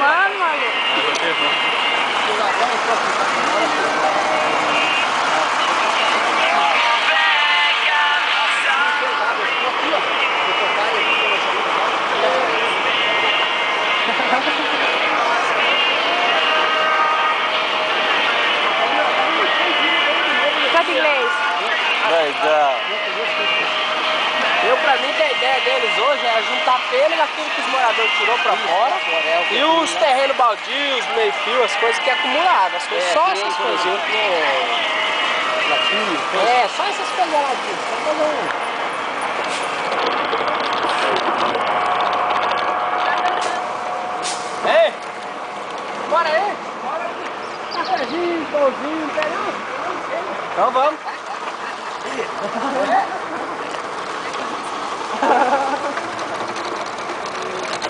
filmando, maluco. Canta inglês. Pra mim, que a ideia deles hoje é juntar pelo daquilo que os moradores tirou pra fora e os terrenos baldios, meio-fio, as coisas que é acumulado, as coisas, só essas coisas. É, só essas coisas lá aqui. Ei! Bora aí! Cafézinho, pãozinho, não quer não? Então vamos!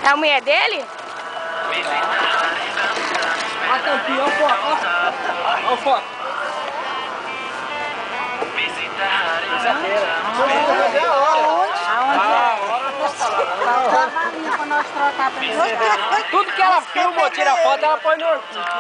É a mulher dele? A tampinha, olha o foco, olha o foco. Aonde? Pra nós trocar pra Tudo que ela filma ou tira foto, ela põe no Orkut.